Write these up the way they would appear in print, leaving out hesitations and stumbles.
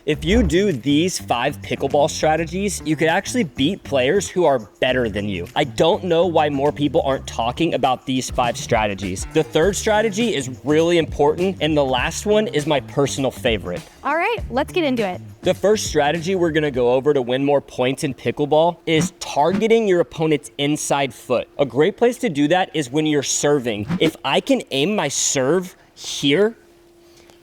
If you do these 5 pickleball strategies, you could actually beat players who are better than you. I don't know why more people aren't talking about these 5 strategies. The third strategy is really important, and the last one is my personal favorite. All right, let's get into it. The first strategy we're gonna go over to win more points in pickleball is targeting your opponent's inside foot. A great place to do that is when you're serving. If I can aim my serve here,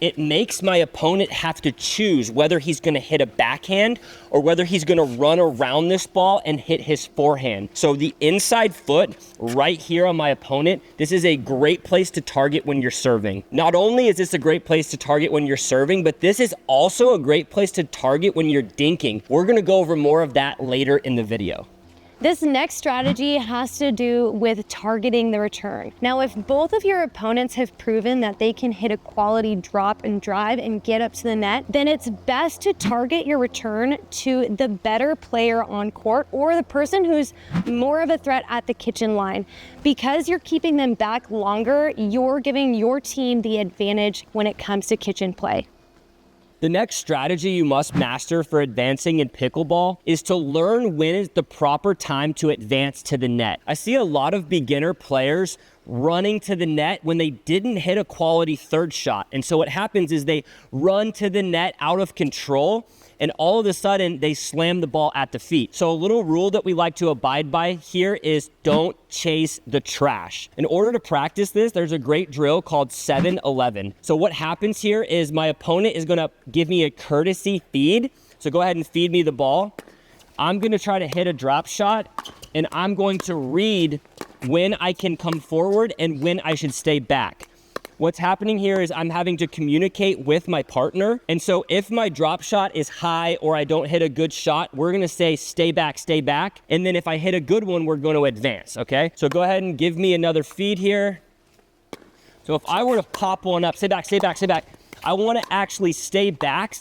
it makes my opponent have to choose whether he's gonna hit a backhand or whether he's gonna run around this ball and hit his forehand. So the inside foot right here on my opponent, this is a great place to target when you're serving. Not only is this a great place to target when you're serving, but this is also a great place to target when you're dinking. We're gonna go over more of that later in the video. This next strategy has to do with targeting the return. Now, if both of your opponents have proven that they can hit a quality drop and drive and get up to the net, then it's best to target your return to the better player on court or the person who's more of a threat at the kitchen line. Because you're keeping them back longer, you're giving your team the advantage when it comes to kitchen play. The next strategy you must master for advancing in pickleball is to learn when is the proper time to advance to the net. I see a lot of beginner players running to the net when they didn't hit a quality third shot. And so what happens is they run to the net out of control, and all of a sudden they slam the ball at the feet. So a little rule that we like to abide by here is don't chase the trash. In order to practice this, there's a great drill called 7-11. So what happens here is my opponent is gonna give me a courtesy feed. So go ahead and feed me the ball. I'm gonna try to hit a drop shot, and I'm going to read when I can come forward and when I should stay back. What's happening here is I'm having to communicate with my partner. And so if my drop shot is high or I don't hit a good shot, we're gonna say stay back, stay back. And then if I hit a good one, we're gonna advance, okay? So go ahead and give me another feed here. So if I were to pop one up, stay back, stay back, stay back. I wanna actually stay back.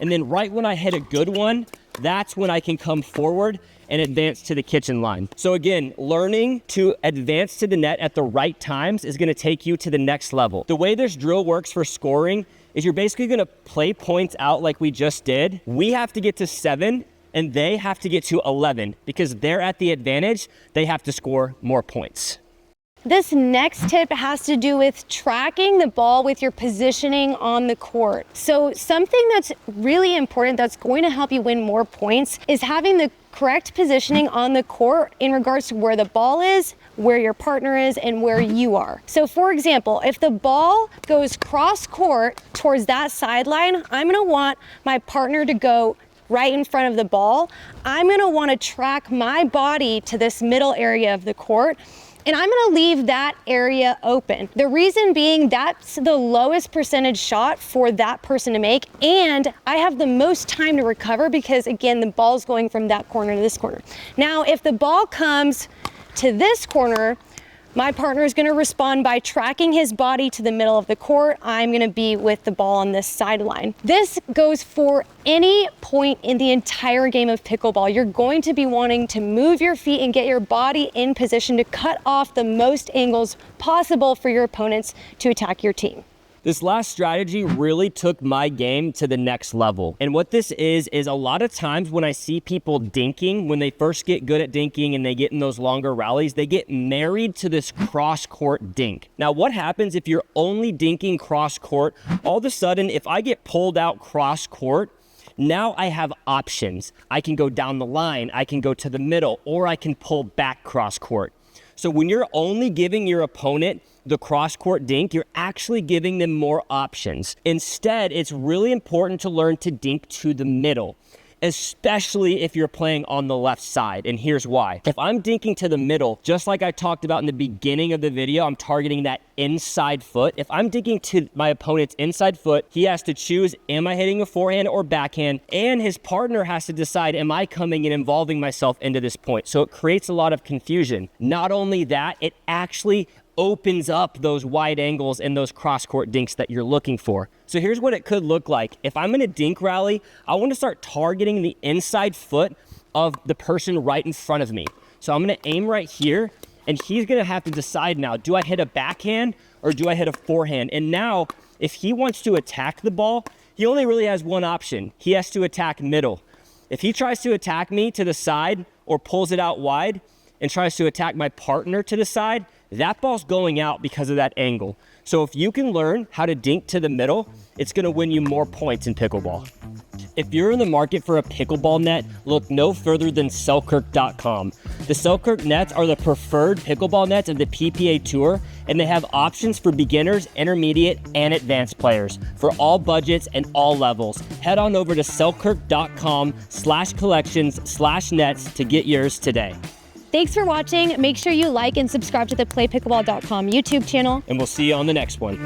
And then right when I hit a good one, that's when I can come forward and advance to the kitchen line. So again, learning to advance to the net at the right times is gonna take you to the next level. The way this drill works for scoring is you're basically gonna play points out like we just did. We have to get to 7 and they have to get to 11 because they're at the advantage. They have to score more points. This next tip has to do with tracking the ball with your positioning on the court. So something that's really important that's going to help you win more points is having the correct positioning on the court in regards to where the ball is, where your partner is, and where you are. So for example, if the ball goes cross court towards that sideline, I'm gonna want my partner to go right in front of the ball. I'm gonna wanna track my body to this middle area of the court, and I'm gonna leave that area open. The reason being that's the lowest percentage shot for that person to make, and I have the most time to recover because again, the ball's going from that corner to this corner. Now, if the ball comes to this corner, my partner is gonna respond by tracking his body to the middle of the court. I'm gonna be with the ball on this sideline. This goes for any point in the entire game of pickleball. You're going to be wanting to move your feet and get your body in position to cut off the most angles possible for your opponents to attack your team. This last strategy really took my game to the next level. And what this is a lot of times when I see people dinking, when they first get good at dinking and they get in those longer rallies, they get married to this cross-court dink. Now, what happens if you're only dinking cross-court? All of a sudden, if I get pulled out cross-court, now I have options. I can go down the line, I can go to the middle, or I can pull back cross-court. So when you're only giving your opponent the cross-court dink, you're actually giving them more options. Instead, it's really important to learn to dink to the middle, especially if you're playing on the left side. And here's why. If I'm dinking to the middle, just like I talked about in the beginning of the video, I'm targeting that inside foot. If I'm dinking to my opponent's inside foot, he has to choose, am I hitting a forehand or backhand? And his partner has to decide, am I coming and involving myself into this point? So it creates a lot of confusion. Not only that, it actually opens up those wide angles and those cross-court dinks that you're looking for. So here's what it could look like. If I'm in a dink rally, I want to start targeting the inside foot of the person right in front of me. So I'm going to aim right here, and he's going to have to decide now, do I hit a backhand or do I hit a forehand? And now, if he wants to attack the ball, he only really has one option. He has to attack middle. If he tries to attack me to the side or pulls it out wide and tries to attack my partner to the side, that ball's going out because of that angle. So if you can learn how to dink to the middle, it's gonna win you more points in pickleball. If you're in the market for a pickleball net, look no further than Selkirk.com. The Selkirk nets are the preferred pickleball nets of the PPA Tour, and they have options for beginners, intermediate, and advanced players for all budgets and all levels. Head on over to Selkirk.com/collections/nets to get yours today. Thanks for watching. Make sure you like and subscribe to the PlayPickleball.com YouTube channel. And we'll see you on the next one.